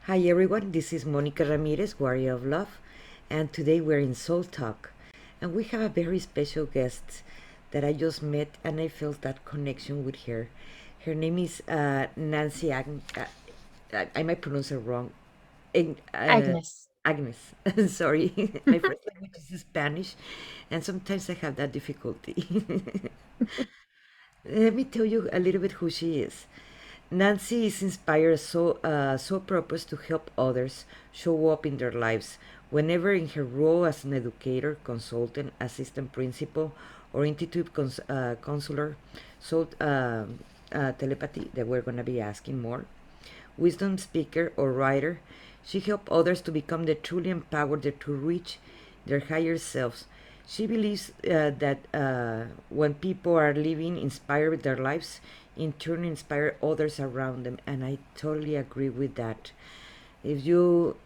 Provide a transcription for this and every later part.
Hi everyone, this is Monica Ramirez, Warrior of Love, and today we're in Soul Talk. And we have a very special guest that I just met and I felt that connection with her. Her name is Nancy I might pronounce it wrong. Agnes. Agnes. Sorry, my first language is Spanish, and sometimes I have that difficulty. Let me tell you a little bit who she is. Nancy is inspired so purpose to help others show up in their lives whenever in her role as an educator, consultant, assistant principal, or institute counselor. So, telepathy that we're going to be asking more. Wisdom speaker or writer, she helps others to become the truly empowered to reach their higher selves. She believes that when people are living inspired with their lives, in turn inspire others around them, and I totally agree with that. If you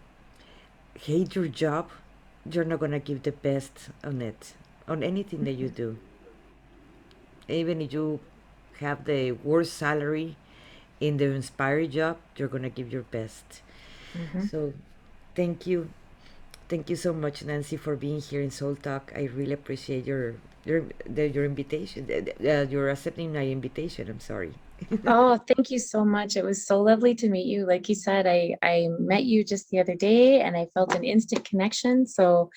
hate your job, you're not gonna give the best on it, on anything that you do. Even if you have the worst salary in the inspired job, you're gonna give your best. Hmm. So, thank you. Thank you so much, Nancy, for being here in Soul Talk. I really appreciate your invitation. You're accepting my invitation. I'm sorry. Oh, thank you so much. It was so lovely to meet you. Like you said, I met you just the other day and I felt an instant connection. So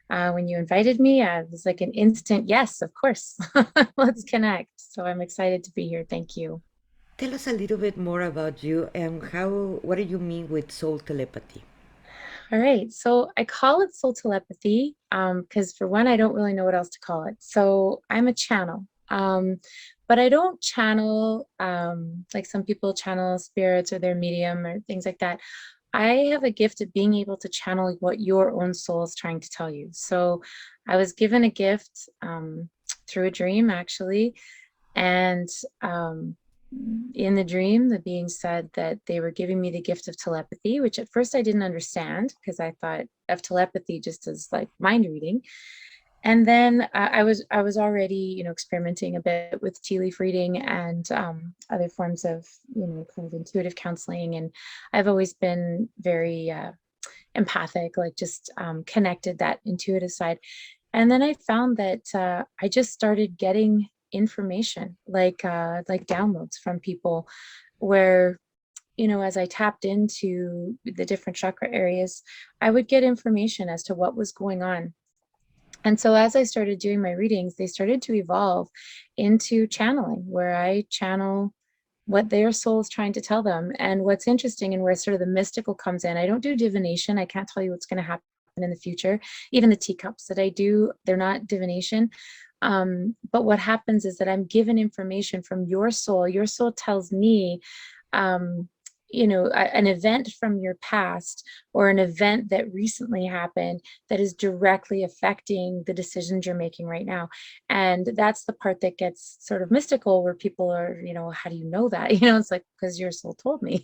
when you invited me, I was like an instant yes, of course. Let's connect. So I'm excited to be here. Thank you. Tell us a little bit more about you and how. What do you mean with soul telepathy? All right. So I call it soul telepathy because for one, I don't really know what else to call it. So I'm a channel. But I don't channel like some people channel spirits or their medium or things like that. I have a gift of being able to channel what your own soul is trying to tell you. So I was given a gift through a dream, actually. And in the dream, the being said that they were giving me the gift of telepathy, which at first I didn't understand because I thought of telepathy just as like mind reading. And then I was already experimenting a bit with tea leaf reading and other forms of kind of intuitive counseling, and I've always been very empathic, like just connected that intuitive side. And then I found that I just started getting information like downloads from people where as I tapped into the different chakra areas, I would get information as to what was going on. And so as I started doing my readings, they started to evolve into channeling, where I channel what their soul is trying to tell them. And what's interesting and where sort of the mystical comes in, I don't do divination. I can't tell you what's going to happen in the future. Even the teacups that I do, they're not divination. But what happens is that I'm given information from your soul. Your soul tells me, um, an event from your past or an event that recently happened that is directly affecting the decisions you're making right now. And that's the part that gets sort of mystical, where people are, how do you know that? It's like, because your soul told me,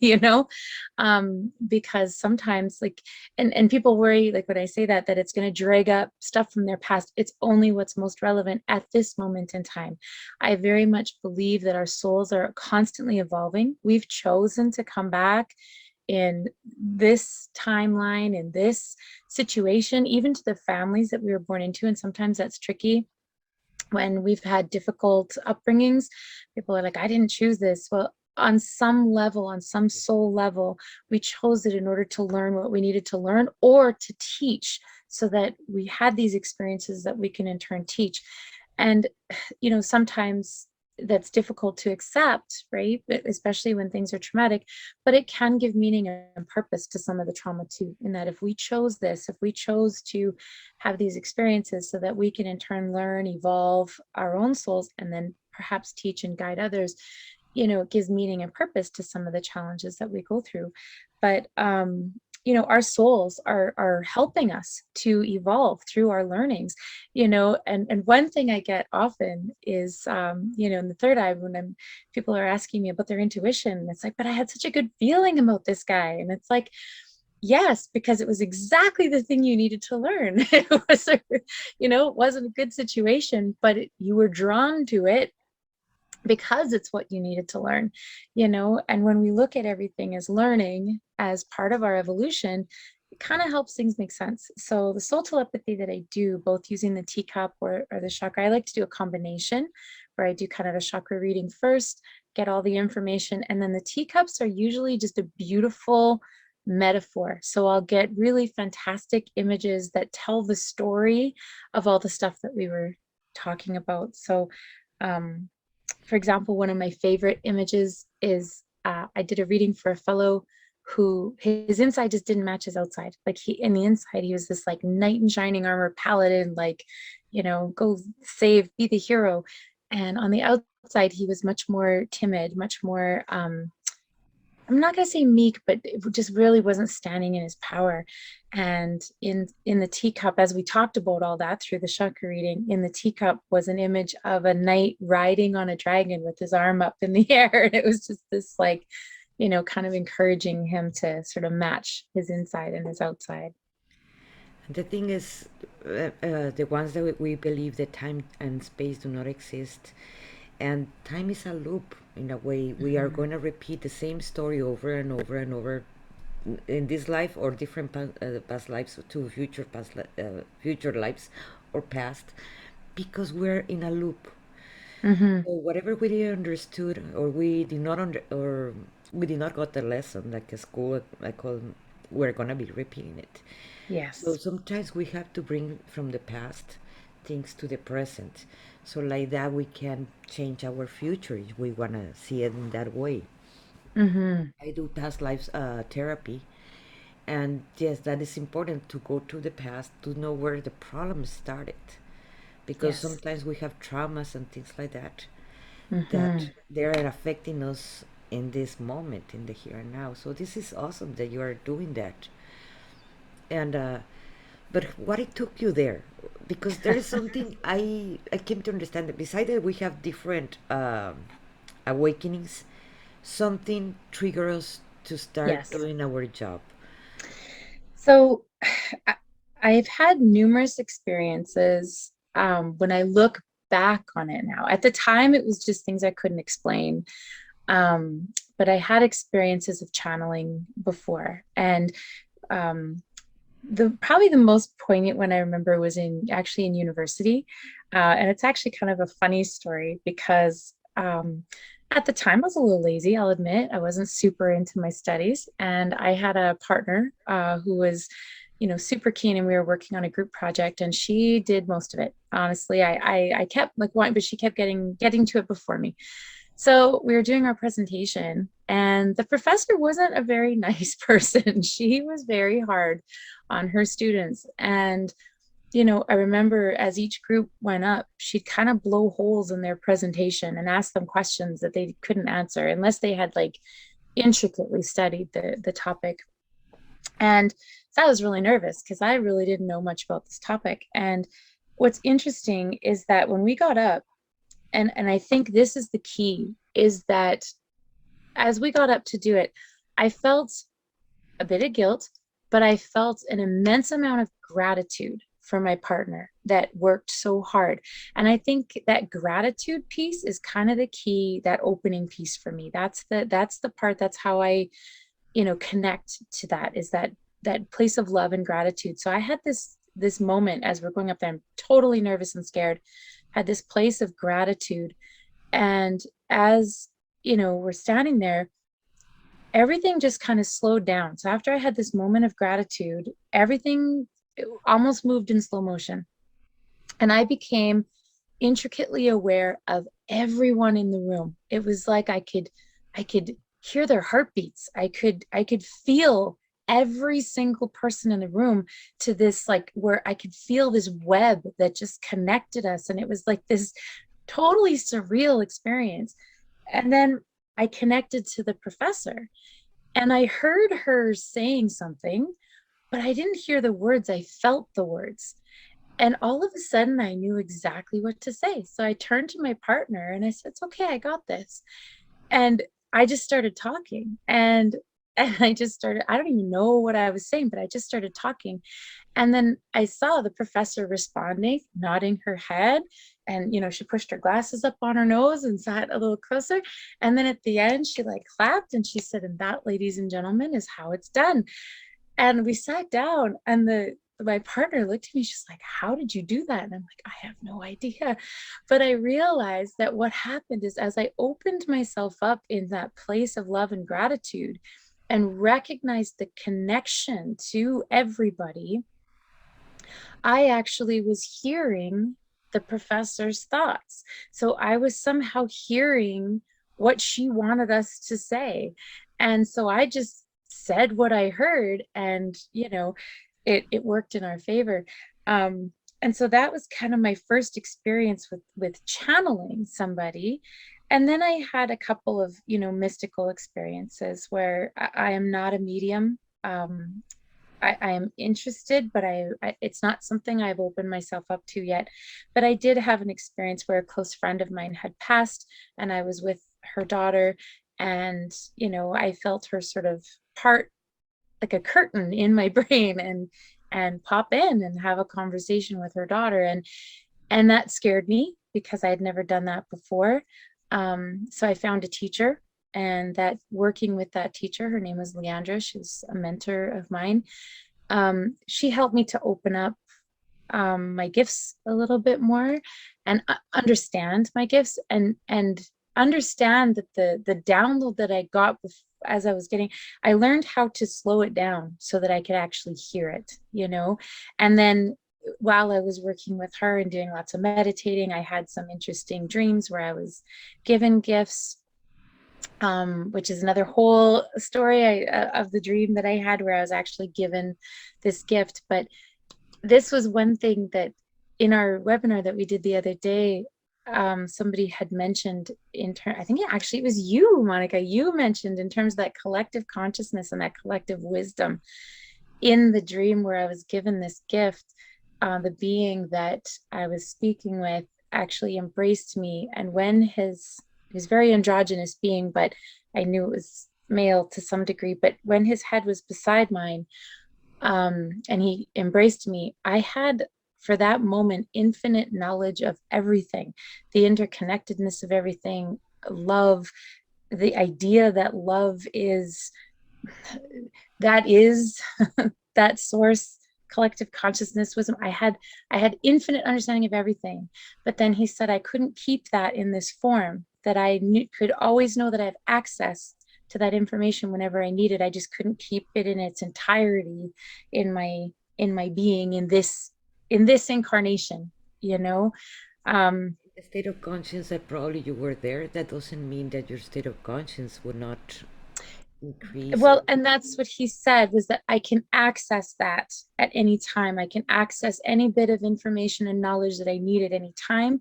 because sometimes like, and people worry, like when I say that it's going to drag up stuff from their past. It's only what's most relevant at this moment in time. I very much believe that our souls are constantly evolving. We've chosen to come back in this timeline, in this situation, even to the families that we were born into. And sometimes that's tricky when we've had difficult upbringings. People are like, I didn't choose this. Well, on some level, on some soul level, we chose it in order to learn what we needed to learn or to teach, so that we had these experiences that we can in turn teach. And sometimes that's difficult to accept, right? Especially when things are traumatic, but it can give meaning and purpose to some of the trauma too. In that, if we chose this, if we chose to have these experiences so that we can in turn learn, evolve our own souls, and then perhaps teach and guide others, it gives meaning and purpose to some of the challenges that we go through. But our souls are helping us to evolve through our learnings. And one thing I get often is in the third eye, when people are asking me about their intuition, it's like, but I had such a good feeling about this guy. And it's like, yes, because it was exactly the thing you needed to learn. It wasn't a good situation, but you were drawn to it because it's what you needed to learn, and when we look at everything as learning as part of our evolution, it kind of helps things make sense. So the soul telepathy that I do, both using the teacup or the chakra, I like to do a combination where I do kind of a chakra reading first, get all the information, and then the teacups are usually just a beautiful metaphor. So I'll get really fantastic images that tell the story of all the stuff that we were talking about. So um, for example, one of my favorite images is I did a reading for a fellow who his inside just didn't match his outside. Like he in the inside, he was this like knight in shining armor paladin, like, go save, be the hero. And on the outside, he was much more timid, much more I'm not going to say meek, but it just really wasn't standing in his power. And in the teacup, as we talked about all that through the chakra reading, in the teacup was an image of a knight riding on a dragon with his arm up in the air. And it was just this like, kind of encouraging him to sort of match his inside and his outside. The thing is, the ones that we believe that time and space do not exist, and time is a loop in a way. We are Mhm. going to repeat the same story over and over and over in this life or different past lives to future lives or past, because we're in a loop. Mhm. So whatever we did understood or we did not or we did not got the lesson like a school, I call, we're gonna be repeating it. So Yes. sometimes we have to bring from the past things to the present. So like that we can change our future if we wanna see it in that way. Mhm. I do past lives therapy, and yes, that is important to go to the past to know where the problem started, because Yes. sometimes we have traumas and things like that that Mhm. they're affecting us in this moment, in the here and now. So this is awesome that you are doing that. And but what it took you there? Because there is something I came to understand that besides that we have different awakenings, something triggers us to start Yes. doing our job. So I- I've had numerous experiences when I look back on it now. At the time, it was just things I couldn't explain. But I had experiences of channeling before. And um, the probably the most poignant one I remember was in university. And it's actually kind of a funny story because at the time I was a little lazy, I'll admit. I wasn't super into my studies. And I had a partner who was, super keen, and we were working on a group project, and she did most of it. Honestly, I kept like wanting, but she kept getting to it before me. So we were doing our presentation, and the professor wasn't a very nice person. She was very hard on her students. And, I remember as each group went up, she'd kind of blow holes in their presentation and ask them questions that they couldn't answer unless they had like intricately studied the topic. And so I was really nervous because I really didn't know much about this topic. And what's interesting is that when we got up, and I think this is the key, is that as we got up to do it, I felt a bit of guilt, but I felt an immense amount of gratitude for my partner that worked so hard. And I think that gratitude piece is kind of the key, that opening piece for me. That's the part, that's how I, connect to that, is that place of love and gratitude. So I had this moment as we're going up there. I'm totally nervous and scared. Had this place of gratitude. And as we're standing there, everything just kind of slowed down. So after I had this moment of gratitude, everything almost moved in slow motion. And I became intricately aware of everyone in the room. It was like I could hear their heartbeats. I could feel every single person in the room, to this like where I could feel this web that just connected us. And it was like this totally surreal experience. And then I connected to the professor, and I heard her saying something, but I didn't hear the words. I felt the words. And all of a sudden, I knew exactly what to say. So I turned to my partner and I said, "It's okay, I got this." And I just started talking. And I just started, I don't even know what I was saying, but I just started talking. And then I saw the professor responding, nodding her head. and she pushed her glasses up on her nose and sat a little closer. And then at the end, she like clapped and she said, "And that, ladies and gentlemen, is how it's done." And we sat down, and the my partner looked at me. She's like, "How did you do that?" And I'm like, "I have no idea." But I realized that what happened is, as I opened myself up in that place of love and gratitude and recognized the connection to everybody, I actually was hearing the professor's thoughts. So I was somehow hearing what she wanted us to say. And so I just said what I heard, and it worked in our favor. And so that was kind of my first experience with channeling somebody. And then I had a couple of mystical experiences where I am not a medium. I am interested, but it's not something I've opened myself up to yet. But I did have an experience where a close friend of mine had passed, and I was with her daughter, and I felt her sort of part like a curtain in my brain, and pop in and have a conversation with her daughter, and that scared me because I had never done that before. So I found a teacher, and that working with that teacher, her name was Leandra. She was a mentor of mine. She helped me to open up my gifts a little bit more, and understand my gifts, and understand that the download that I got as I was getting, I learned how to slow it down so that I could actually hear it. And then while I was working with her and doing lots of meditating, I had some interesting dreams where I was given gifts, which is another whole story of the dream that I had where I was actually given this gift. But this was one thing that in our webinar that we did the other day, somebody had mentioned I think actually it was you, Monica, you mentioned in terms of that collective consciousness and that collective wisdom in the dream where I was given this gift. The being that I was speaking with actually embraced me. And when he was very androgynous being, but I knew it was male to some degree. But when his head was beside mine, and he embraced me, I had for that moment infinite knowledge of everything, the interconnectedness of everything, love, the idea that love is that is that source, collective consciousness, wisdom. I had infinite understanding of everything. But then he said I couldn't keep that in this form, that I could always know that I have access to that information whenever I need it. I just couldn't keep it in its entirety in my being in this incarnation, you know. Um, The state of conscience that probably you were there, that doesn't mean that your state of conscience would not increase or well, and that's what he said, was that I can access that at any time. I can access any bit of information and knowledge that I need at any time.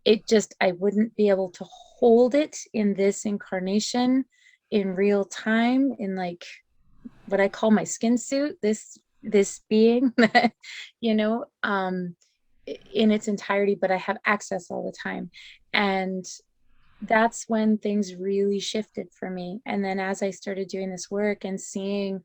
It just, I wouldn't be able to hold it in this incarnation in real time, in like what I call my skin suit, this being, you know, um, in its entirety, but I have access all the time. And that's when things really shifted for me. And then as I started doing this work and seeing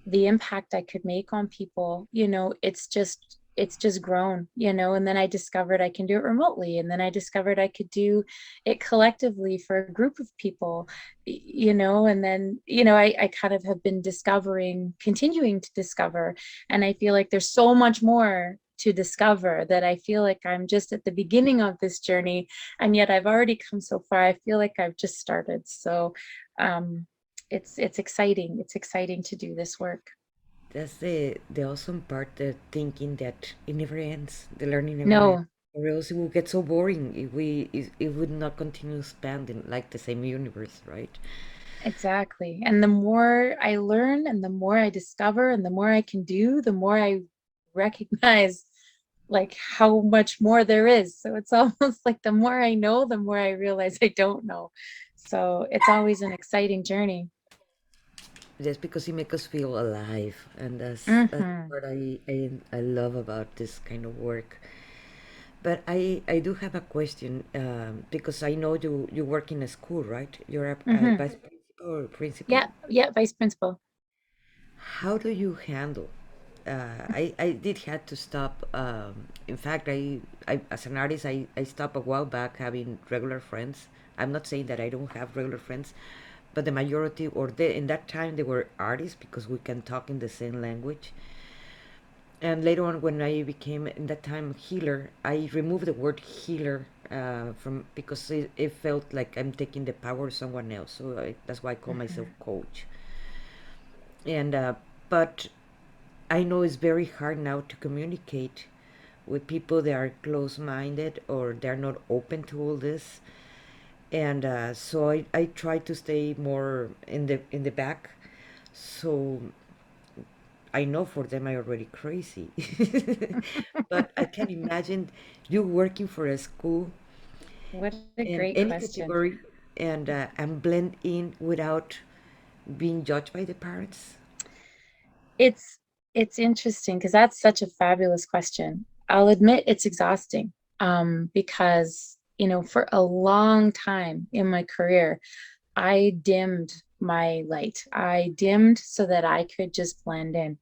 the impact I could make on people, it's just grown. And then I discovered I can do it remotely. And then I discovered I could do it collectively for a group of people. And then, I kind of have been continuing to discover. And I feel like there's so much more to discover, that I feel like I'm just at the beginning of this journey. And yet I've already come so far. I feel like I've just started. So, it's exciting. It's exciting to do this work. that's the awesome part, the thinking that it never ends, the learning never ends. No, Or else it will get so boring if it would not continue expanding like the same universe, right? exactly. And the more I learn and the more I discover and the more I can do, the more I recognize like how much more there is. So it's almost like the more I know, the more I realize I don't know. So it's always an exciting journey. Just because it makes us feel alive, and that's Hmm. what I love about this kind of work. But I do have a question, because I know you work in a school, right? You're a Hmm. vice principal or principal. Yeah, yeah, vice principal. How do you handle? I did had to stop. In fact, I as an artist, I stopped a while back having regular friends. I'm not saying that I don't have regular friends, but the majority, or in that time, they were artists because we can talk in the same language. And later on, when I became in that time healer, I removed the word healer from, because it felt like I'm taking the power of someone else. So that's why I call myself Mhm. coach. And but I know it's very hard now to communicate with people that are close-minded or they're not open to all this. And so I try to stay more in the back. So I know for them I already crazy, but I can imagine you working for a school What a in great any question. category and blend in without being judged by the parents. It's it's interesting because that's such a fabulous question. I'll admit it's exhausting, because for a long time in my career, I dimmed my light. I dimmed so that I could just blend in.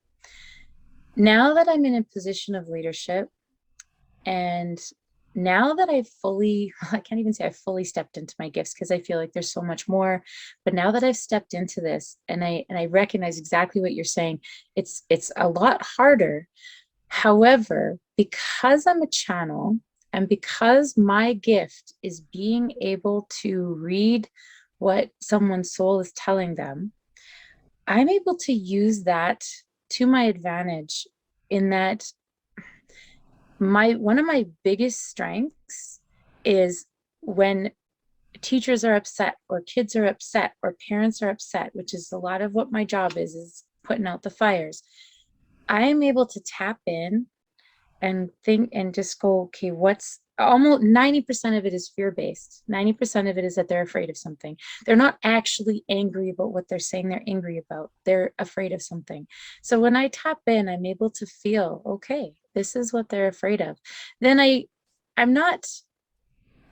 Now that I'm in a position of leadership, and now that I've fully, I can't even say I've fully stepped into my gifts because I feel like there's so much more. But now that I've stepped into this, and I recognize exactly what you're saying, it's a lot harder. However, because I'm a channel, and because my gift is being able to read what someone's soul is telling them, I'm able to use that to my advantage, in that my one of my biggest strengths is when teachers are upset, or kids are upset, or parents are upset, which is a lot of what my job is putting out the fires. I am able to tap in and think and just go, okay, what's almost 90% of it is fear based. 90% of it is that they're afraid of something. They're not actually angry about what they're saying they're angry about. They're afraid of something. So when I tap in, I'm able to feel, okay, this is what they're afraid of. Then I'm not,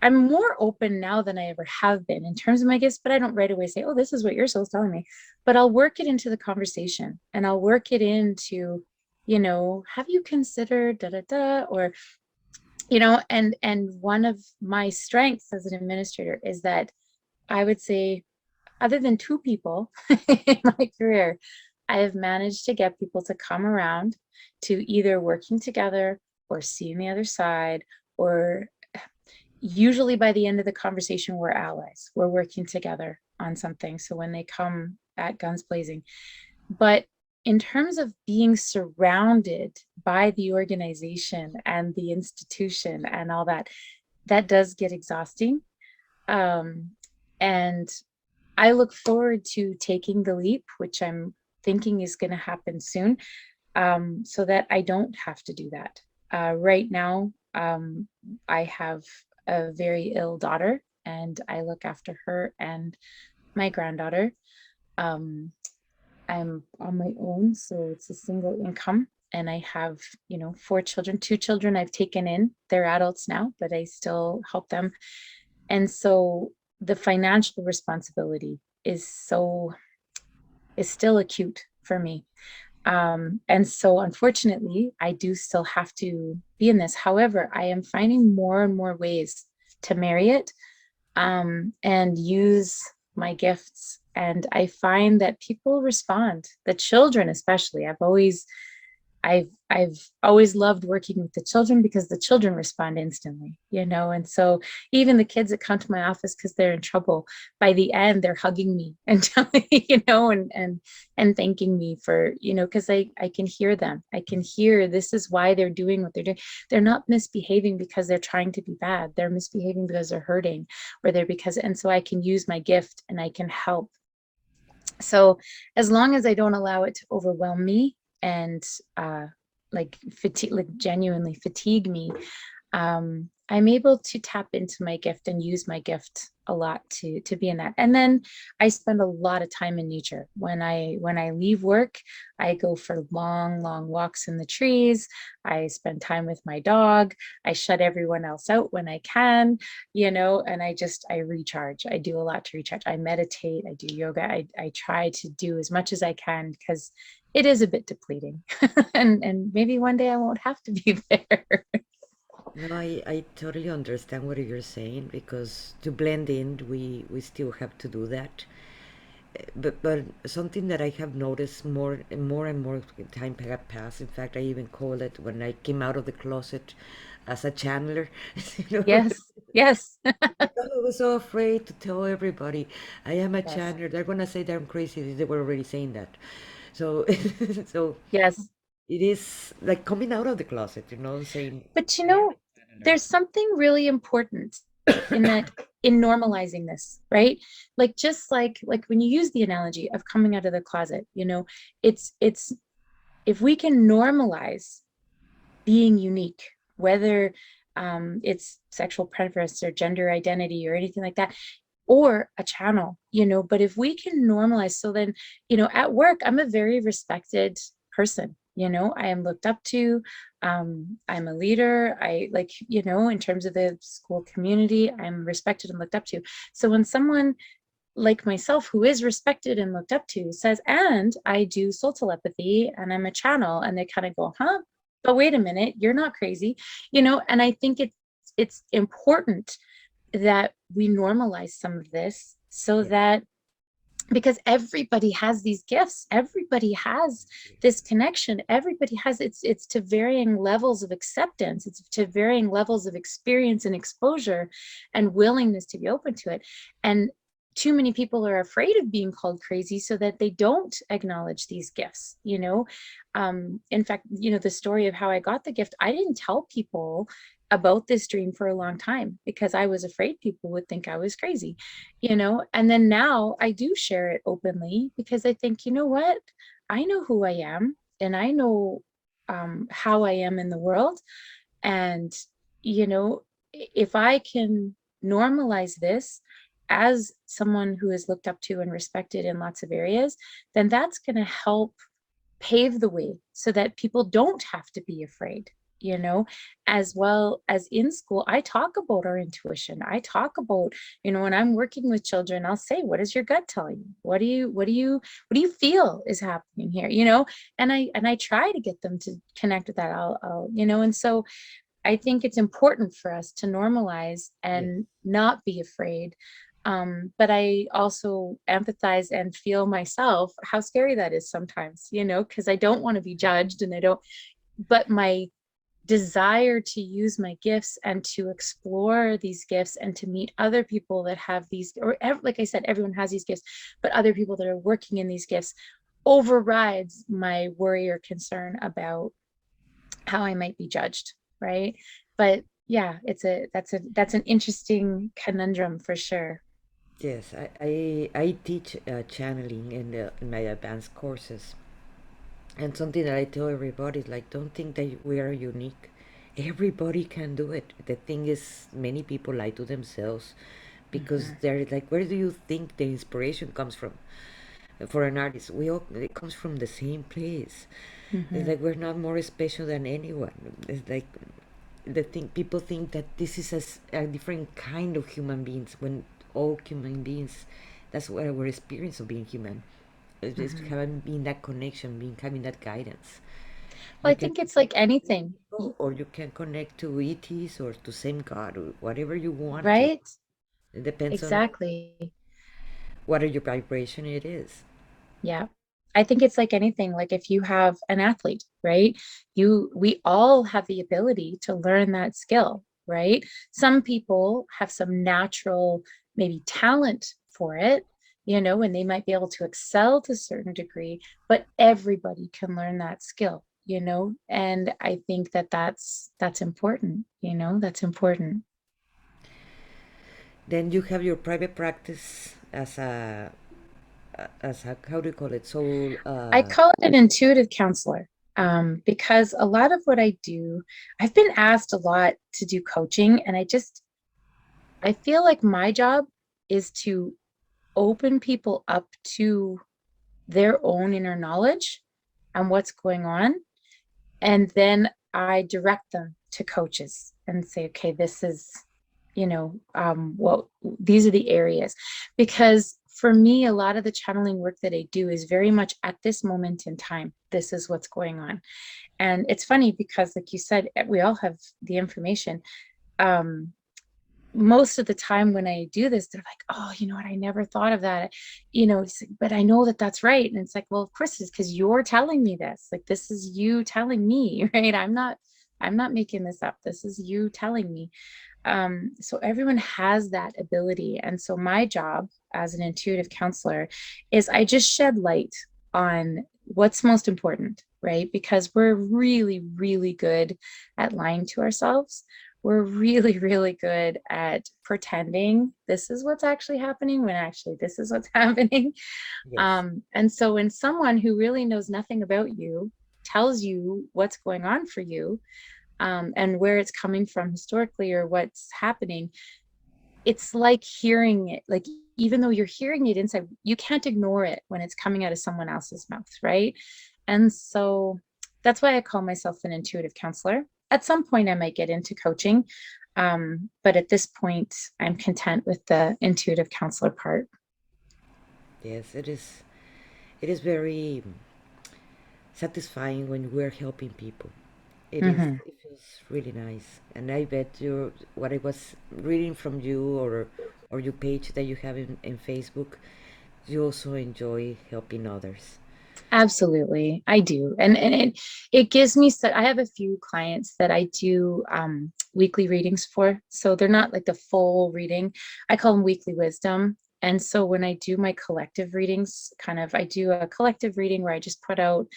I'm more open now than I ever have been in terms of my gifts, but I don't right away say, oh, this is what your soul's telling me. But I'll work it into the conversation, and I'll work it into, have you considered da da da? Or, and one of my strengths as an administrator is that I would say, other than two people in my career, I have managed to get people to come around to either working together or seeing the other side, or usually by the end of the conversation, we're allies. We're working together on something. So when they come at guns blazing, but in terms of being surrounded by the organization and the institution and all that, that does get exhausting. Um, and I look forward to taking the leap, which I'm thinking is going to happen soon, so that I don't have to do that. Right now, I have a very ill daughter, and I look after her and my granddaughter. Um, I'm on my own, so it's a single income. And I have, four children, two children I've taken in. They're adults now, but I still help them. And so the financial responsibility is still acute for me. And so unfortunately, I do still have to be in this. However, I am finding more and more ways to marry it, and use my gifts. And I find that people respond, the children especially. I've always loved working with the children because the children respond instantly, and so even the kids that come to my office because they're in trouble, by the end they're hugging me and telling me, and thanking me for, because I can hear them. I can hear this is why they're doing what they're doing. They're not misbehaving because they're trying to be bad. They're misbehaving because they're hurting, or they're because, and so I can use my gift and I can help. So as long as I don't allow it to overwhelm me and like fatigue, like genuinely fatigue me, I'm able to tap into my gift and use my gift a lot to be in that. And then I spend a lot of time in nature. When I leave work, I go for long, long walks in the trees. I spend time with my dog. I shut everyone else out when I can, and I recharge. I do a lot to recharge. I meditate, I do yoga. I try to do as much as I can because it is a bit depleting. And maybe one day I won't have to be there. No, I totally understand what you're saying because to blend in, we still have to do that. But something that I have noticed more and more time have passed. In fact, I even call it when I came out of the closet as a channeler. you know, Yes, yes, because I was so afraid to tell everybody I am a yes, channeler. They're gonna say that I'm crazy. They were already saying that. So so yes. it is like coming out of the closet, saying But I am a channeler. there's something really important in that, in normalizing this, right? Like just like when you use the analogy of coming out of the closet, it's if we can normalize being unique, whether it's sexual preference or gender identity or anything like that, or a channel, but if we can normalize, so then, at work, I'm a very respected person. I am looked up to. I'm a leader. I like, in terms of the school community, I'm respected and looked up to. So when someone like myself, who is respected and looked up to, says, and I do soul telepathy and I'm a channel, and they kind of go, huh? But wait a minute, you're not crazy, and I think it's important that we normalize some of this, so Yeah, that, because everybody has these gifts, everybody has this connection, everybody has, it's to varying levels of acceptance, it's to varying levels of experience and exposure and willingness to be open to it. And too many people are afraid of being called crazy, so that they don't acknowledge these gifts. In fact, the story of how I got the gift, I didn't tell people about this dream for a long time because I was afraid people would think I was crazy. And then now I do share it openly, because I think, you know what, I know who I am, and I know how I am in the world. And you know if I can normalize this as someone who is looked up to and respected in lots of areas, then that's going to help pave the way so that people don't have to be afraid. As well as in school, I talk about our intuition. I talk about, when I'm working with children, I'll say, what is your gut telling you? What do you feel is happening here? And I try to get them to connect with that. And so I think it's important for us to normalize yeah, and not be afraid. But I also empathize and feel myself how scary that is sometimes, because I don't want to be judged, and I don't, but my desire to use my gifts and to explore these gifts and to meet other people that have these, or like I said, everyone has these gifts, but other people that are working in these gifts overrides my worry or concern about how I might be judged, right? But yeah, that's an interesting conundrum for sure. yes. I teach channeling in my advanced courses, and something that I tell everybody is like, don't think that we are unique. Everybody can do it. The thing is, many people lie to themselves because Mhm, they're like, where do you think the inspiration comes from? For an artist, it comes from the same place. It's mhm, like we're not more special than anyone. It's like the thing people think that this is a different kind of human beings when all human beings, that's what our experience of being human. It's just mhm. having been that connection, being having that guidance. Well, You I can think it's connect like to anything, people, or you can connect to ETs or to same God or whatever you want to. right? It depends on Exactly. what your vibration it is. Yeah. I think it's like anything, like if you have an athlete, right? We all have the ability to learn that skill, right? Some people have some natural, maybe talent for it, and they might be able to excel to a certain degree, but everybody can learn that skill, and I think that that's important, that's important. Then you have your private practice as a, how do you call it? Soul. I call it an intuitive counselor, because a lot of what I do, I've been asked a lot to do coaching, and I feel like my job is to open people up to their own inner knowledge and what's going on. And then I direct them to coaches and say, okay, this is, well, these are the areas. Because for me, a lot of the channeling work that I do is very much at this moment in time. This is what's going on. And it's funny because, like you said, we all have the information. Um, Most of the time when I do this, they're like, oh, you know what? I never thought of that. But I know that that's right. And it's like, well, of course it's because you're telling me this. Like, this is you telling me, right? I'm not making this up. This is you telling me. So everyone has that ability. And so my job as an intuitive counselor is I just shed light on what's most important, right? Because we're really, really good at lying to ourselves. We're really, really good at pretending this is what's actually happening when actually this is what's happening. Yes. And so when someone who really knows nothing about you tells you what's going on for you, and where it's coming from historically or what's happening, it's like hearing it. Like, even though you're hearing it inside, you can't ignore it when it's coming out of someone else's mouth, right? And so that's why I call myself an intuitive counselor. At some point, I might get into coaching, but at this point, I'm content with the intuitive counselor part. Yes, it is. It is very satisfying when we're helping people. It is. Mm-hmm. It feels really nice, and I bet you what I was reading from you or your page that you have in Facebook, you also enjoy helping others. Absolutely, I do, and it gives me so I have a few clients that I do weekly readings for, so they're not like the full reading. I call them weekly wisdom. And so when I do my collective readings, kind of, I do a collective reading where I just put out,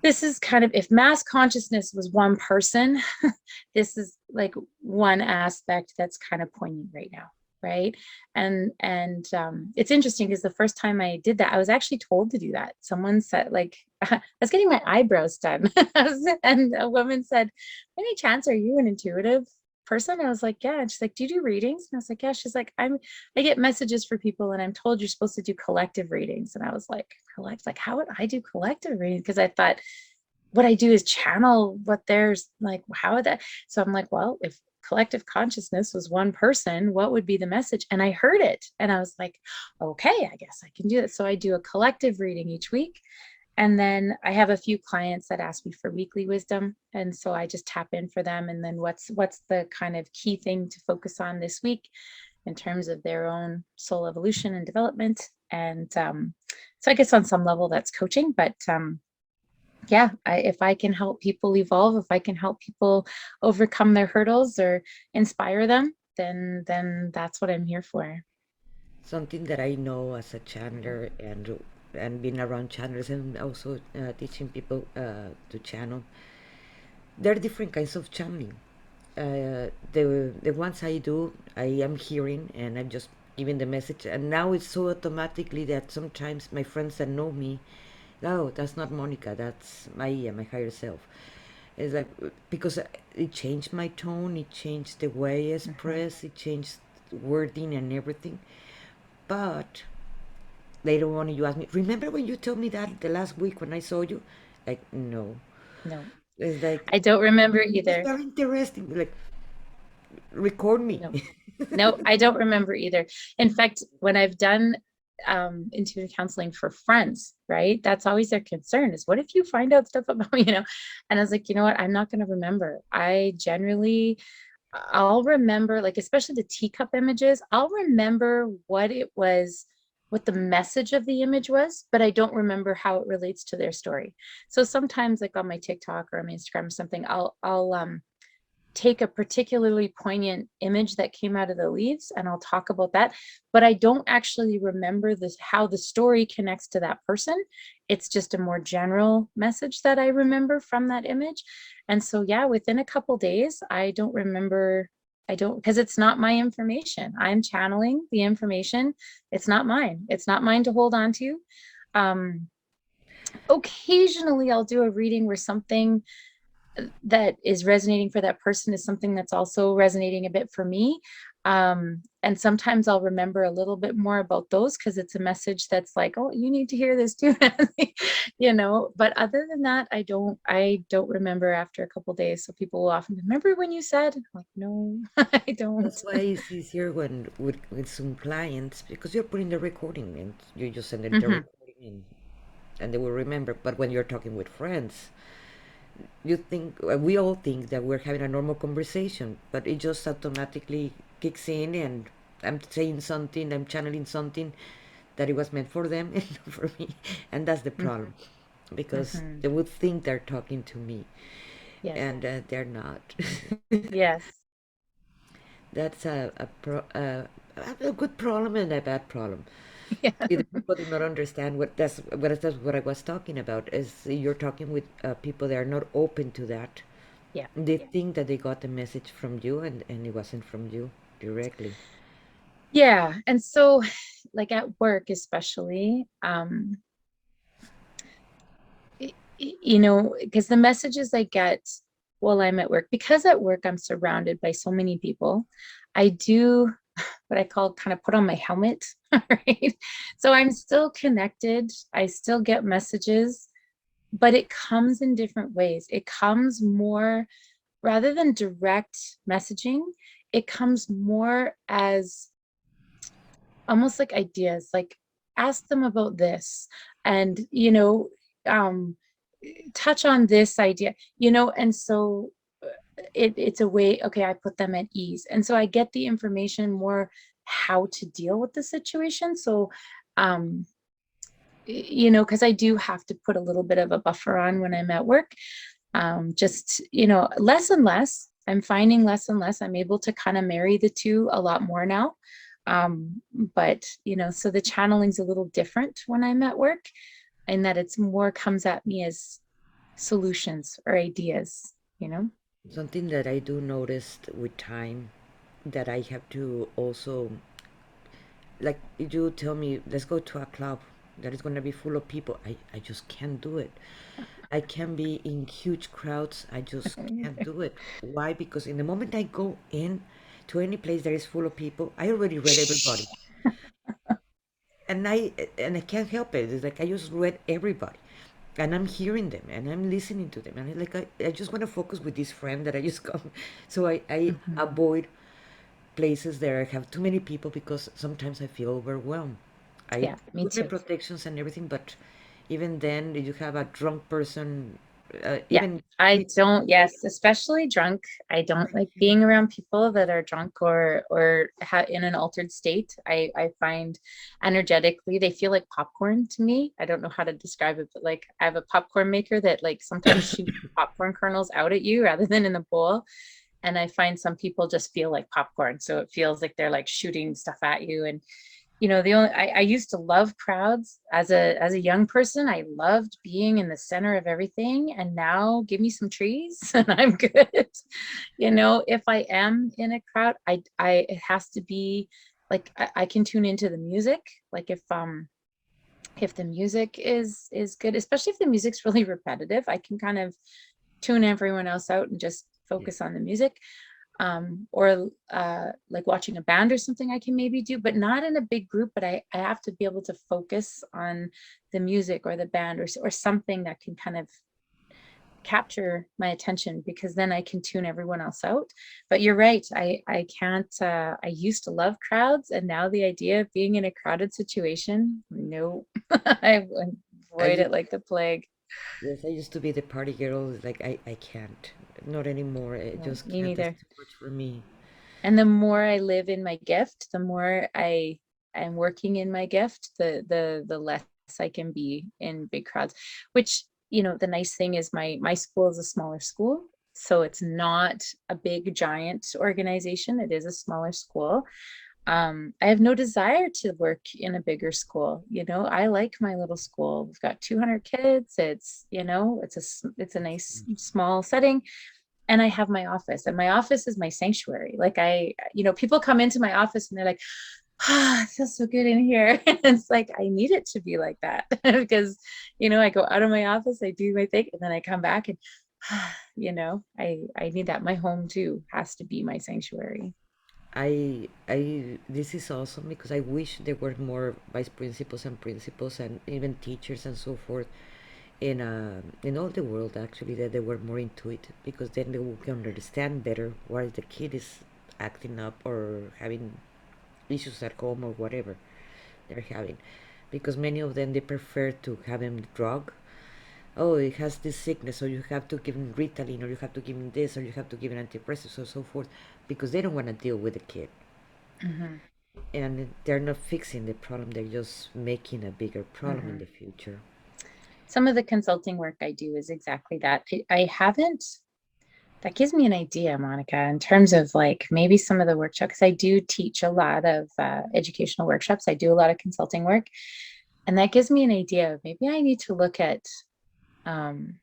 this is kind of, if mass consciousness was one person, this is like one aspect that's kind of poignant right now, right? And it's interesting because the first time I did that, I was actually told to do that. Someone said, like, I was getting my eyebrows done, and a woman said, any chance are you an intuitive person? I was like, yeah. And she's like, do you do readings? And I was like, yeah. She's like, I get messages for people and I'm told you're supposed to do collective readings. And I was like, like, how would I do collective readings? Because I thought what I do is channel what there's like, how would that? So I'm like, well, if collective consciousness was one person, what would be the message? And I heard it and I was like, okay, I guess I can do it. So I do a collective reading each week. And then I have a few clients that ask me for weekly wisdom. And so I just tap in for them. And then what's the kind of key thing to focus on this week in terms of their own soul evolution and development. And so I guess on some level that's coaching, but yeah, if I can help people evolve, if I can help people overcome their hurdles or inspire them, then that's what I'm here for. Something that I know as a channeler and being around channelers and also teaching people to channel. There are different kinds of channeling. The ones I do, I am hearing and I'm just giving the message, and now it's so automatically that sometimes my friends that know me, oh, that's not Monica, that's Maia, my higher self. It's like because it changed my tone, it changed the way I Mhm. express, it changed wording and everything. But later on, you ask me, remember when you told me that the last week when I saw you? Like, no. No, It's like, I don't remember it was either. very interesting. Like, record me. No, no, I don't remember either. In fact, when I've done intuitive counseling for friends, right? That's always their concern is what if you find out stuff about me, And I was like, you know what? I'm not going to remember. I'll remember, like, especially the teacup images, I'll remember what it was, what the message of the image was, but I don't remember how it relates to their story. So sometimes, like on my TikTok or on my Instagram or something, I'll take a particularly poignant image that came out of the leaves and I'll talk about that, but I don't actually remember this how the story connects to that person. It's just a more general message that I remember from that image. And so yeah, within a couple days, I don't remember. I don't, because it's not my information. I'm channeling the information. It's not mine. It's not mine to hold on to. Um, Occasionally I'll do a reading where something that is resonating for that person is something that's also resonating a bit for me. and sometimes I'll remember a little bit more about those because it's a message that's like, oh, you need to hear this too. But other than that, I don't remember after a couple days. So people will often remember when you said, I'm like, no, I don't. That's why it's easier when with some clients because you're putting the recording and you just send them the Hmm. recording and they will remember. But when you're talking with friends, you think we all think that we're having a normal conversation, but it just automatically kicks in and I'm saying something, I'm channeling something that it was meant for them and not for me. And that's the Hmm. problem because Hmm. they would think they're talking to me Yes. and they're not. Yes. That's a good problem and a bad problem. Yeah. Either people do not understand that's what I was talking about. Is you're talking with people that are not open to that. Yeah. They think that they got a message from you and it wasn't from you directly. Yeah. And so, like at work, especially, because the messages I get while I'm at work, because at work I'm surrounded by so many people, I do what I call kind of put on my helmet, right? So I'm still connected. I still get messages, but it comes in different ways. It comes more rather than direct messaging, it comes more as almost like ideas, like ask them about this and um touch on this idea, and so it's a way, okay, I put them at ease, and so I get the information more how to deal with the situation. So um because I do have to put a little bit of a buffer on when I'm at work. Just less and less, I'm finding less and less I'm able to kind of marry the two a lot more now. But so the channeling's a little different when I'm at work, and that it's more comes at me as solutions or ideas. Something that I do notice with time that I have to also like you tell me let's go to a club that is going to be full of people. I just can't do it. I can be in huge crowds. I just can't do it. Why? Because in the moment I go in to any place that is full of people, I already read everybody. And I can't help it. It's like I just read everybody. And I'm hearing them and I'm listening to them. And I just want to focus with this friend that I just come. So I Mhm. avoid places that have too many people because sometimes I feel overwhelmed. I Yeah, me put my too. protections and everything, but even then, you have a drunk person, Yeah, even I don't, yes, especially drunk. I don't like being around people that are drunk or in an altered state. I find energetically they feel like popcorn to me. I don't know how to describe it, but like I have a popcorn maker that like sometimes shoots popcorn kernels out at you rather than in a bowl. And I find some people just feel like popcorn. So it feels like they're like shooting stuff at you. And I used to love crowds as a young person. I loved being in the center of everything, and now give me some trees and I'm good. If I am in a crowd, I it has to be like I can tune into the music. Like if the music is good, especially if the music's really repetitive, I can kind of tune everyone else out and just yeah. focus on the music. Or like watching a band or something I can maybe do, but not in a big group. But I have to be able to focus on the music or the band or something that can kind of capture my attention, because then I can tune everyone else out. But you're right. I can't. I used to love crowds, and now the idea of being in a crowded situation, no, I I avoid used, it like the plague. yes, I used to be the party girl. Like I can't, not anymore. I No, just me can't. It's neither. too much for me. And the more I live in my gift, the more I am working in my gift, the less I can be in big crowds. Which, the nice thing is my school is a smaller school. So it's not a big giant organization. It is a smaller school. I have no desire to work in a bigger school. I like my little school. We've got 200 kids. It's a nice small setting, and I have my office, and my office is my sanctuary. Like people come into my office and they're like, it feels so good in here. And it's like, I need it to be like that because, I go out of my office, I do my thing, and then I come back and, I need that. My home too has to be my sanctuary. this is awesome because I wish there were more vice principals and principals and even teachers and so forth in all the world actually, that they were more into it, because then they will can understand better why the kid is acting up or having issues at home or whatever they're having, because many of them they prefer to have him drug. Oh, it has this sickness, so you have to give him Ritalin, or you have to give him this, or you have to give him antidepressants, or so forth, because they don't want to deal with the kid, Mm-hmm. and they're not fixing the problem; they're just making a bigger problem in Mm-hmm. the future. Some of the consulting work I do is exactly that. I haven't, that gives me an idea, Monica, in terms of like maybe some of the workshops, because I do teach a lot of educational workshops. I do a lot of consulting work. And that gives me an idea of maybe I need to look at um,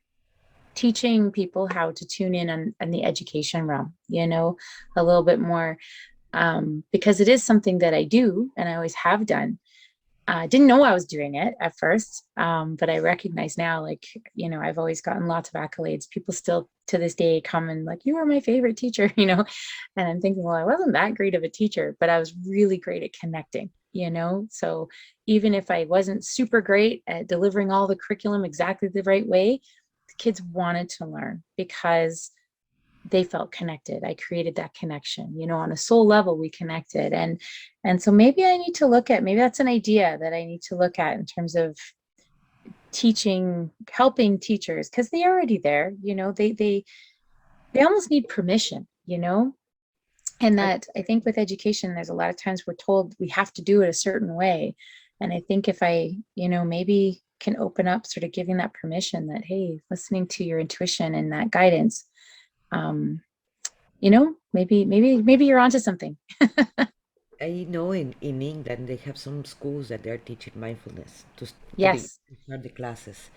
teaching people how to tune in on the education realm, a little bit more, because it is something that I do and I always have done. I didn't know I was doing it at first, but I recognize now, like, I've always gotten lots of accolades. People still to this day come and like, you are my favorite teacher, and I'm thinking, well, I wasn't that great of a teacher, but I was really great at connecting. So even if I wasn't super great at delivering all the curriculum exactly the right way, the kids wanted to learn because they felt connected. I created that connection, on a soul level, we connected. And so maybe I need to look at, maybe that's an idea that I need to look at in terms of teaching, helping teachers, because they're already there, they almost need permission, and I, that I think with education, there's a lot of times we're told we have to do it a certain way. And I think if I, maybe can open up sort of giving that permission that, hey, listening to your intuition and that guidance, um, maybe you're onto something. I know in England they have some schools that they're teaching mindfulness Yes. to start the classes.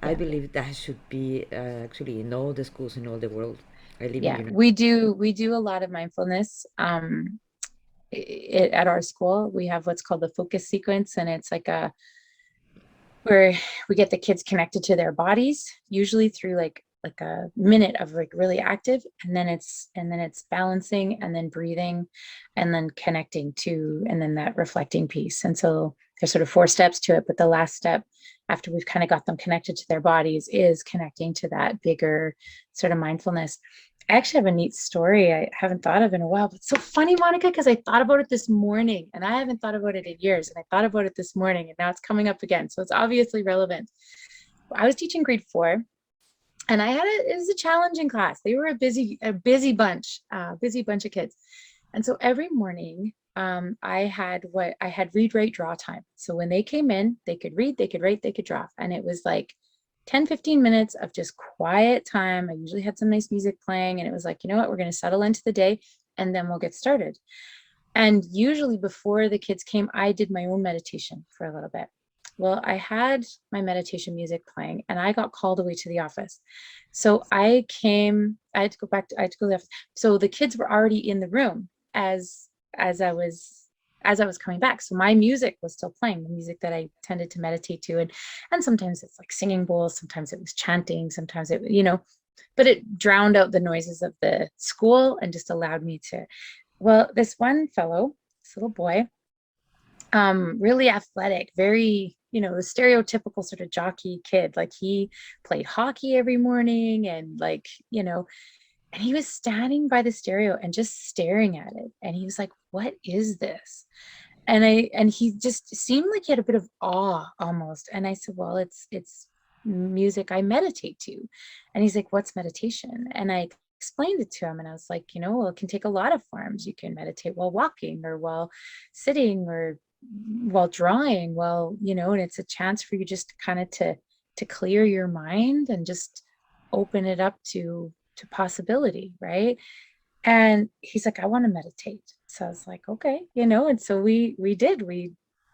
I Yeah. believe that should be actually in all the schools in all the world. I live in Yeah. United. We do a lot of mindfulness. At our school, we have what's called the focus sequence, and it's like where we get the kids connected to their bodies, usually through like a minute of like really active, and then it's balancing and then breathing and then connecting to, and then that reflecting piece. And so there's sort of four steps to it, but the last step after we've kind of got them connected to their bodies is connecting to that bigger sort of mindfulness. I actually have a neat story I haven't thought of in a while, but it's so funny, Monica, because I thought about it this morning and I haven't thought about it in years. And I thought about it this morning and now it's coming up again. So it's obviously relevant. I was teaching grade 4, and it was a challenging class. They were busy bunch of kids. And so every morning, I had read, write, draw time. So when they came in, they could read, they could write, they could draw. And it was like 10, 15 minutes of just quiet time. I usually had some nice music playing, and it was like, you know what, we're going to settle into the day and then we'll get started. And usually before the kids came, I did my own meditation for a little bit. Well, I had my meditation music playing and I got called away to the office. So I had to go back I had to go to the office. So the kids were already in the room as I was as I was coming back. So my music was still playing, the music that I tended to meditate to. And sometimes it's like singing bowls, sometimes it was chanting, sometimes but it drowned out the noises of the school and just allowed me to. Well, this one fellow, this little boy, really athletic, very, the stereotypical sort of jockey kid. Like he played hockey every morning and and he was standing by the stereo and just staring at it. And he was like, "What is this?" And he just seemed like he had a bit of awe almost. And I said, "Well, it's music I meditate to." And he's like, "What's meditation?" And I explained it to him, and I was like, well, it can take a lot of forms. You can meditate while walking or while sitting or while drawing, and it's a chance for you just kind of to clear your mind and just open it up to possibility, right? And he's like, "I want to meditate." So I was like, "Okay," and so we did.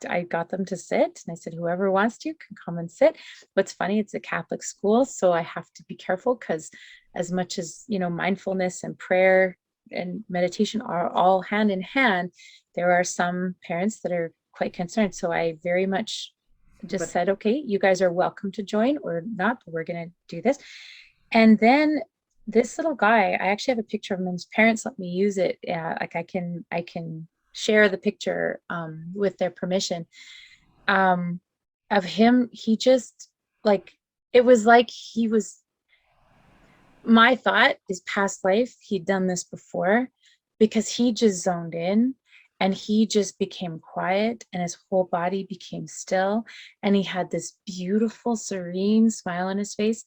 I got them to sit, and I said, "Whoever wants to can come and sit." What's funny, it's a Catholic school, so I have to be careful because as much as, mindfulness and prayer and meditation are all hand in hand, there are some parents that are quite concerned. So I very much just But said, "Okay, you guys are welcome to join or not, but we're going to do this." And then this little guy, I actually have a picture of him. His parents let me use it. Yeah, like I can share the picture with their permission. Um, of him, he just like it was like he was my thought is past life, he'd done this before because he just zoned in and he just became quiet and his whole body became still and he had this beautiful serene smile on his face.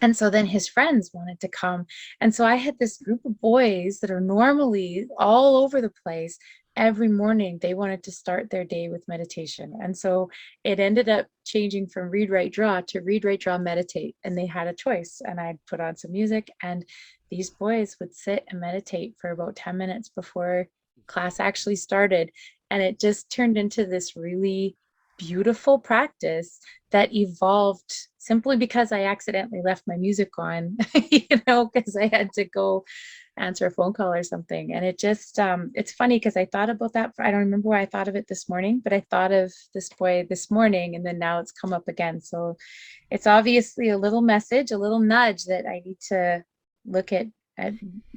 And so then his friends wanted to come. And so I had this group of boys that are normally all over the place. Every morning, they wanted to start their day with meditation. And so it ended up changing from read, write, draw to read, write, draw, meditate. And they had a choice. And I'd put on some music, and these boys would sit and meditate for about 10 minutes before class actually started. And it just turned into this really beautiful practice that evolved simply because I accidentally left my music on, because I had to go answer a phone call or something. And it just, it's funny because I thought about that. I don't remember why I thought of it this morning, but I thought of this boy this morning and then now it's come up again. So it's obviously a little message, a little nudge that I need to look at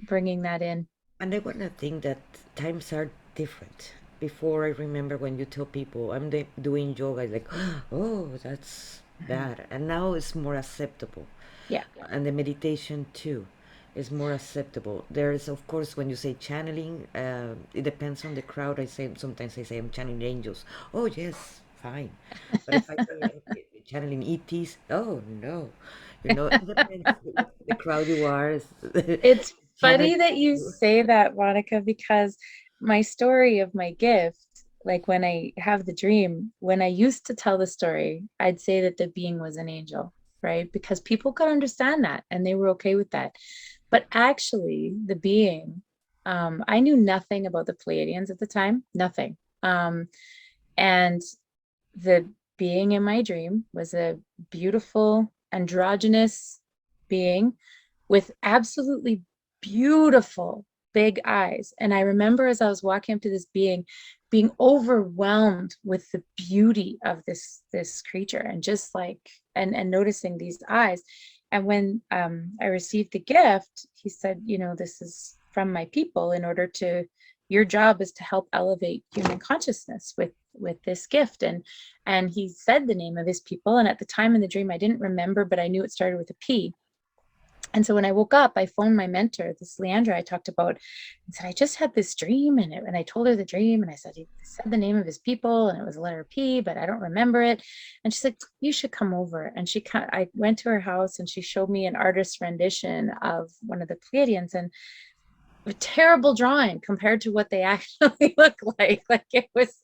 bringing that in. And I want to think that times are different. Before, I remember when you tell people I'm doing yoga, it's like, oh, that's Mhm. bad. And now it's more acceptable. Yeah. And the meditation too is more acceptable. There's, of course, when you say channeling, it depends on the crowd. I say sometimes I say I'm channeling angels. Oh yes, fine. But if I tell you I'm channeling ETs, oh no, it depends what the crowd you are. It's Channel. funny that you say that, Monica, because my story of my gift, like when I have the dream, when I used to tell the story, I'd say that the being was an angel, right? Because people could understand that and they were okay with that. But actually, the being, I knew nothing about the Pleiadians at the time, nothing. And the being in my dream was a beautiful androgynous being with absolutely beautiful big eyes. And I remember as I was walking up to this being, being overwhelmed with the beauty of this creature and just like and noticing these eyes. And when I received the gift, he said, this is from my people in order to your job is to help elevate human consciousness with this gift. And he said the name of his people, and at the time in the dream I didn't remember, but I knew it started with a P. And so when I woke up, I phoned my mentor, this Leandra I talked about, and said, I just had this dream. And I told her the dream. And I said, he said the name of his people and it was a letter P, but I don't remember it. And she said, you should come over. And I went to her house and she showed me an artist's rendition of one of the Pleiadians. And a terrible drawing compared to what they actually look like. Like it was,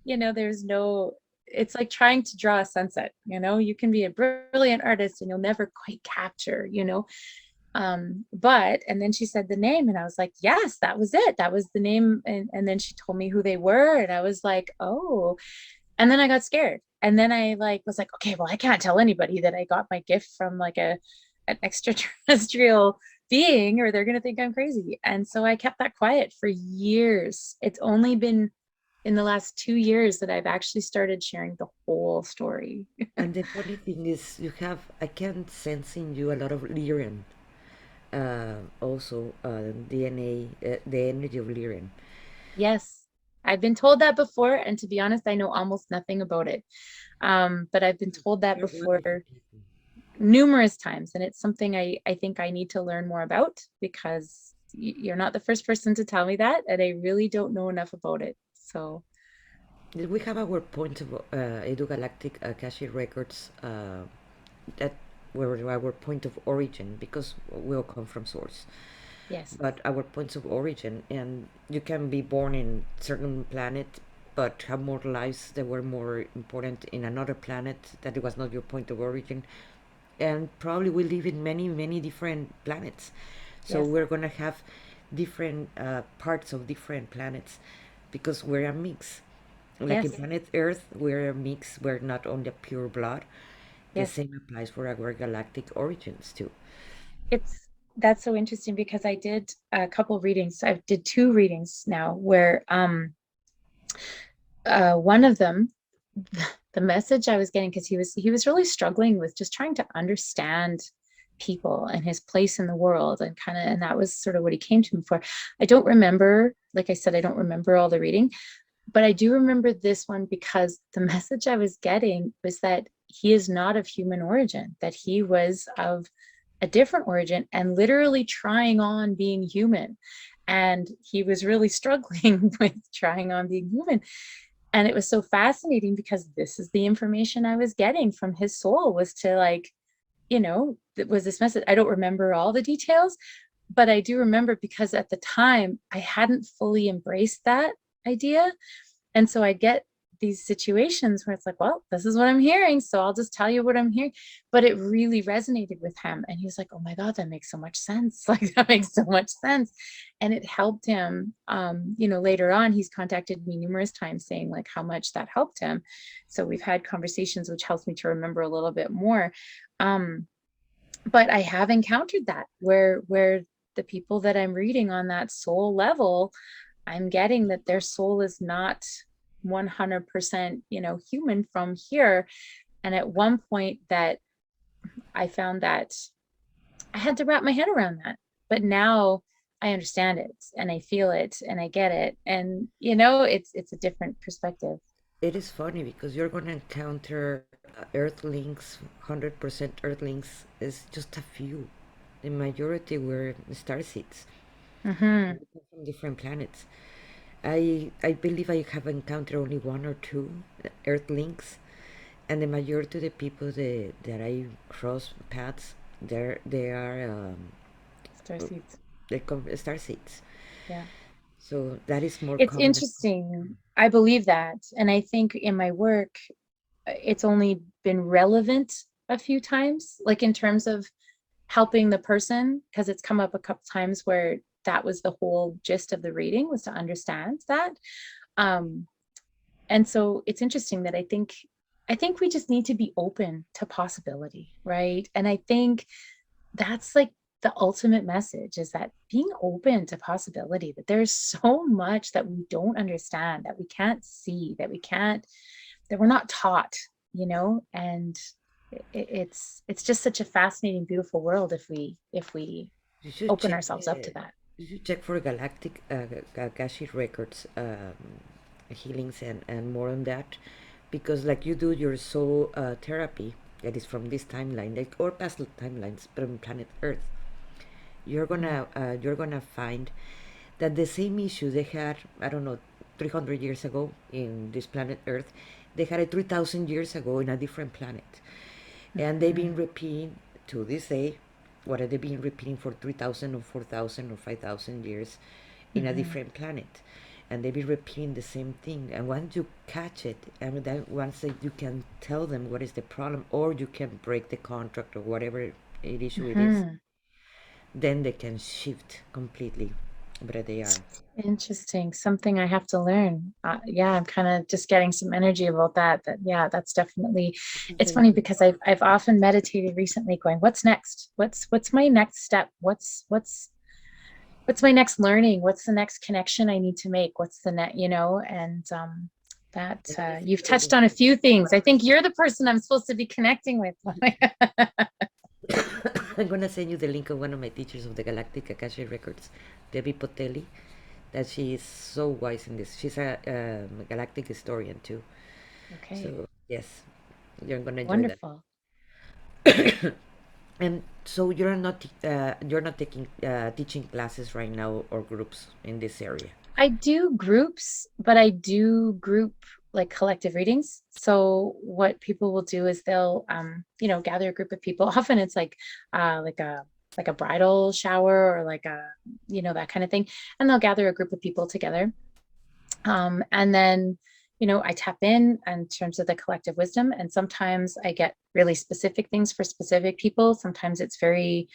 there's no, it's like trying to draw a sunset, you can be a brilliant artist and you'll never quite capture, but and then she said the name and I was like, yes, that was it. That was the name. And then she told me who they were. And I was like, oh, and then I got scared. And then I like was like, okay, well, I can't tell anybody that I got my gift from like an extraterrestrial being or they're going to think I'm crazy. And so I kept that quiet for years. It's only been in the last 2 years that I've actually started sharing the whole story. And the funny thing is, I can sense in you a lot of Lyrian, also DNA, the energy of Lyrian. Yes, I've been told that before. And to be honest, I know almost nothing about it. But I've been told that They're before wonderful people. numerous times. And it's something I think I need to learn more about because you're not the first person to tell me that. And I really don't know enough about it. So, We have our point of Edu Galactic Akashic records that were our point of origin because we all come from source. yes, But our points of origin, and you can be born in certain planet but have more lives that were more important in another planet that it was not your point of origin, and probably we live in many different planets, so yes, we're gonna have different parts of different planets because we're a mix. Like in yes, planet Earth, we're a mix, we're not only pure blood. The yes. same applies for our galactic origins too. It's that's so interesting because I did a couple readings. I did two readings now where one of them the message I was getting because he was really struggling with just trying to understand people and his place in the world, and kind of, and that was sort of what he came to me for. I don't remember, like I said, I don't remember all the reading, but I do remember this one because the message I was getting was that he is not of human origin, that he was of a different origin and literally trying on being human. And he was really struggling with trying on being human. And it was so fascinating because this is the information I was getting from his soul, was to like, it was this message. I don't remember all the details, but I do remember because at the time I hadn't fully embraced that idea. And so I get these situations where it's like, well, this is what I'm hearing, so I'll just tell you what I'm hearing. But it really resonated with him. And he was like, oh my God, that makes so much sense. Like, that makes so much sense. And it helped him. Later on, he's contacted me numerous times saying like how much that helped him. So we've had conversations, which helps me to remember a little bit more. But I have encountered that where the people that I'm reading on that soul level, I'm getting that their soul is not 100%, human from here. And at one point that I found that I had to wrap my head around that. But now I understand it and I feel it and I get it. And it's a different perspective. It is funny because you're going to encounter Earthlings, 100% Earthlings is just a few. The majority were star seeds Mm-hmm. from different planets. I believe I have encountered only one or two Earthlings, and the majority of the people that I cross paths, they are Star seeds. star seeds. Yeah. So that is more It's common. interesting. I believe that. And I think in my work, it's only been relevant a few times, like in terms of helping the person, because it's come up a couple times where that was the whole gist of the reading, was to understand that. Um, and so it's interesting that I think we just need to be open to possibility, right? And I think that's like the ultimate message, is that being open to possibility, that there's so much that we don't understand, that we can't see, that we're not taught, and it's just such a fascinating, beautiful world if we You should open check ourselves up to that. you should check for galactic Akashic records, healings and more on that, because like you do your soul therapy that is from this timeline, like or past timelines, from planet Earth. Mhm. You're gonna find that the same issue they had, I don't know, 300 years ago in this planet Earth, they had it 3,000 years ago in a different planet. And they've been Mhm. repeating to this day what have they been repeating for 3,000 or 4,000 or 5,000 years in a Mhm. different planet. And they've been repeating the same thing. And once you catch it, and then once you can tell them what is the problem, or you can break the contract or whatever issue it is, Mhm. then they can shift completely where they are. Interesting. Something I have to learn. Yeah, I'm kind of just getting some energy about that. Yeah, that's definitely. It's funny because I've often meditated recently, going, "What's next? What's my next step? What's my next learning? What's the next connection I need to make? What's the net? And that And I you've think touched on a few things. I think you're the person I'm supposed to be connecting with. I'm gonna send you the link of one of my teachers of the Galactic Akashic Records, Debbie Potelli. That she is so wise in this. She's a galactic historian too. Okay, So yes, you're gonna enjoy that. wonderful. And so you're not taking teaching classes right now or groups in this area. I do groups, but I do group like collective readings. So what people will do is they'll gather a group of people. Often it's like a bridal shower, or like a that kind of thing. And they'll gather a group of people together. And then I tap in terms of the collective wisdom. And sometimes I get really specific things for specific people. Sometimes it's very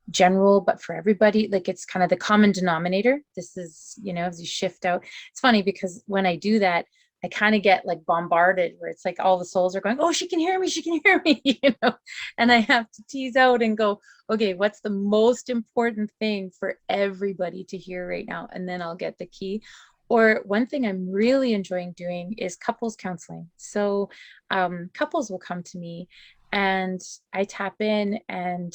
general, but for everybody, like it's kind of the common denominator. This is, as you shift out. It's funny because when I do that, I kind of get like bombarded, where it's like all the souls are going, oh, she can hear me, she can hear me, and I have to tease out and go, okay, what's the most important thing for everybody to hear right now? And then I'll get the key. Or one thing I'm really enjoying doing is couples counseling. So couples will come to me and I tap in, and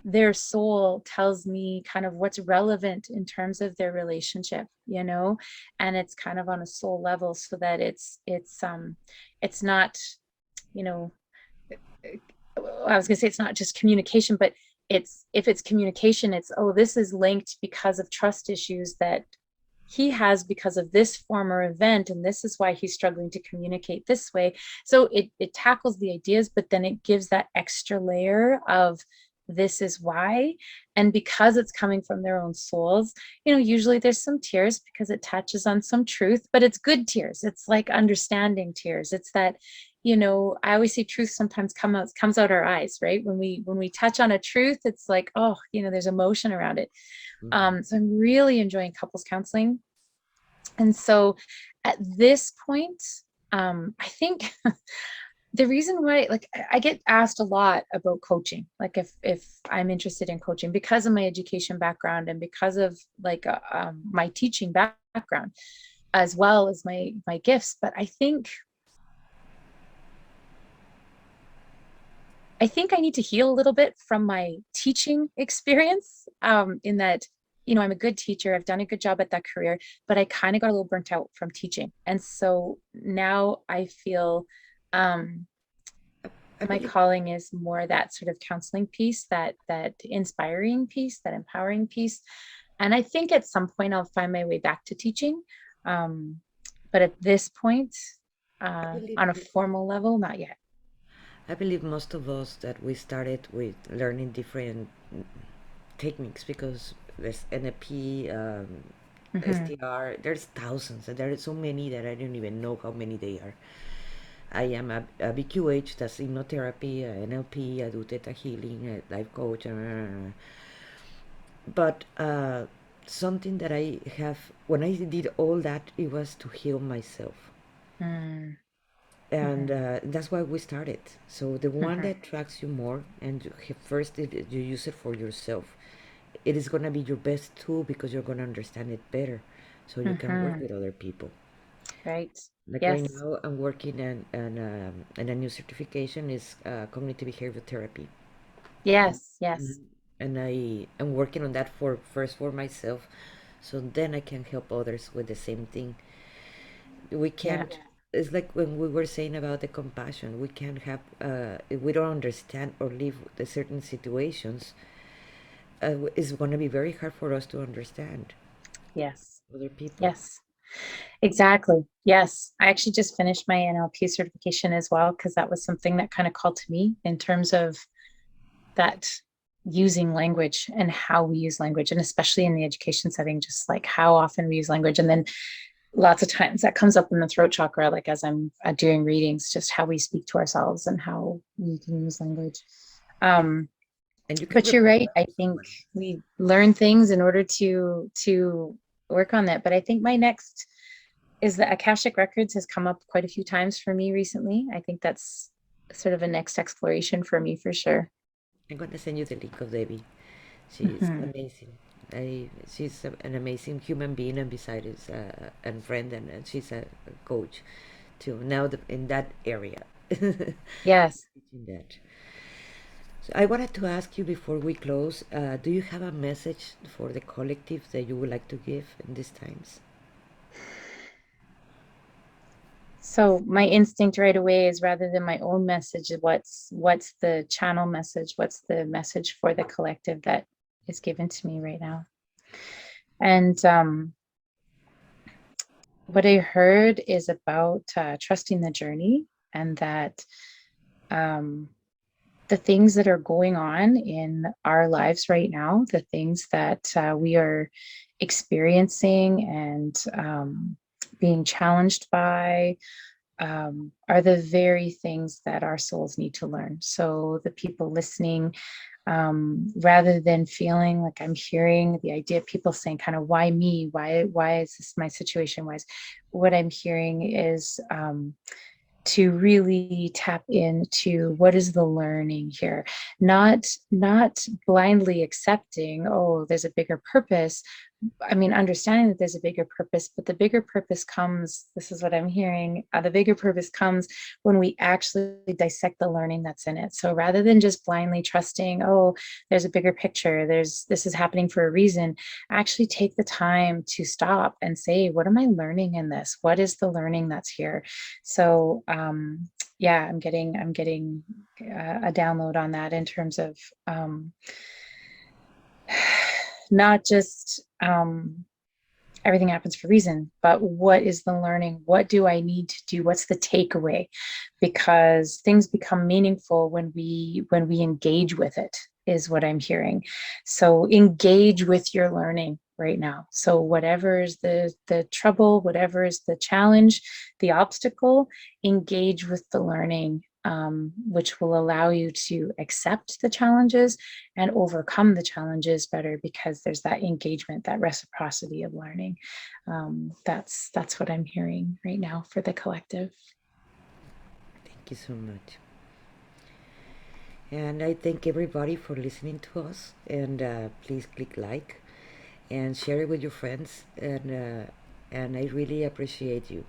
their soul tells me kind of what's relevant in terms of their relationship, and it's kind of on a soul level, so that it's not, you know I was going to say it's not just communication, but if it's communication, it's, oh, this is linked because of trust issues that he has because of this former event, and this is why he's struggling to communicate this way. So it tackles the ideas, but then it gives that extra layer of, this is why. And because it's coming from their own souls, usually there's some tears because it touches on some truth, but it's good tears. It's like understanding tears. It's that, I always say truth sometimes comes out our eyes, right? When we touch on a truth, it's like, oh, there's emotion around it. Mm-hmm. So I'm really enjoying couples counseling. And so at this point, I think the reason why, like, I get asked a lot about coaching, like if I'm interested in coaching because of my education background and because of like my teaching background, as well as my gifts. But I think I need to heal a little bit from my teaching experience, in that, I'm a good teacher. I've done a good job at that career, but I kind of got a little burnt out from teaching. And so now I feel I my believe calling is more that sort of counseling piece, that inspiring piece, that empowering piece. And I think at some point I'll find my way back to teaching. Um, but at this point, I believe on a formal level, not yet. I believe most of us that we started with learning different techniques because there's NLP, Hmm. STR, there's thousands, and there are so many that I don't even know how many they are. I am a BQH, that's hypnotherapy, NLP, I do theta healing, life coach, but something that I have, when I did all that, it was to heal myself. Mm-hmm. And that's why we started. So the one Hmm. that attracts you more, and first you use it for yourself, it is gonna be your best tool because you're gonna understand it better, so you can work Hmm. with other people. Right. Like right Yes. now, I'm working and a new certification is cognitive behavior therapy, Yes. Mhm. Yes. And I am working on that for first for myself, so then I can help others with the same thing. We Yeah. can't, it's like when we were saying about the compassion, we can't have if we don't understand or live the certain situations, it's going to be very hard for us to understand Yes. other people. Yes. Exactly. Yes. I actually just finished my NLP certification as well, because that was something that kind of called to me in terms of that using language and how we use language, and especially in the education setting, just like how often we use language. And then lots of times that comes up in the throat chakra, like as I'm doing readings, just how we speak to ourselves and how we can use language. and, Um, and you can but you're right. reprogram I think someone. we learn things in order to work on that. But I think my next is the Akashic Records has come up quite a few times for me recently. I think that's sort of a next exploration for me for sure. I'm going to send you the link of Debbie. She's Hmm. amazing. She's an amazing human being, and besides, and friend, and she's a coach too. Now in that area, teaching Yes. that. So I wanted to ask you before we close, do you have a message for the collective that you would like to give in these times? So my instinct right away is, rather than my own message, what's the channel message? What's the message for the collective that is given to me right now? And what I heard is about trusting the journey, and that um, the things that are going on in our lives right now, the things that we are experiencing and being challenged by, are the very things that our souls need to learn. So the people listening, rather than feeling like I'm hearing the idea of people saying kind of, why me? Why is this my situation? What I'm hearing is to really tap into what is the learning here, not blindly accepting, oh, there's a bigger purpose, I mean, understanding that there's a bigger purpose, but the bigger purpose comes, this is what I'm hearing, the bigger purpose comes when we actually dissect the learning that's in it. So rather than just blindly trusting, oh, there's a bigger picture, this is happening for a reason, actually take the time to stop and say, what am I learning in this? What is the learning that's here? So, yeah, I'm getting a download on that in terms of not just everything happens for a reason, but what is the learning? What do I need to do? What's the takeaway? Because things become meaningful when we engage with it, is what I'm hearing. So engage with your learning right now. So whatever is the trouble, whatever is the challenge, the obstacle, engage with the learning, which will allow you to accept the challenges and overcome the challenges better, because there's that engagement, that reciprocity of learning. That's what I'm hearing right now for the collective. Thank you so much. And I thank everybody for listening to us. And please click like and share it with your friends. And I really appreciate you.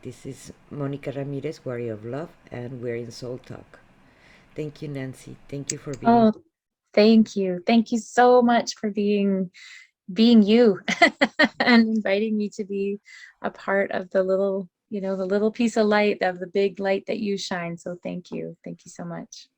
This is Monica Ramirez, Warrior of Love, and we're in Soul Talk. Thank you, Nancy. Thank you for being. Oh, thank you. Thank you so much for being you and inviting me to be a part of the little, the little piece of light of the big light that you shine. So thank you. Thank you so much.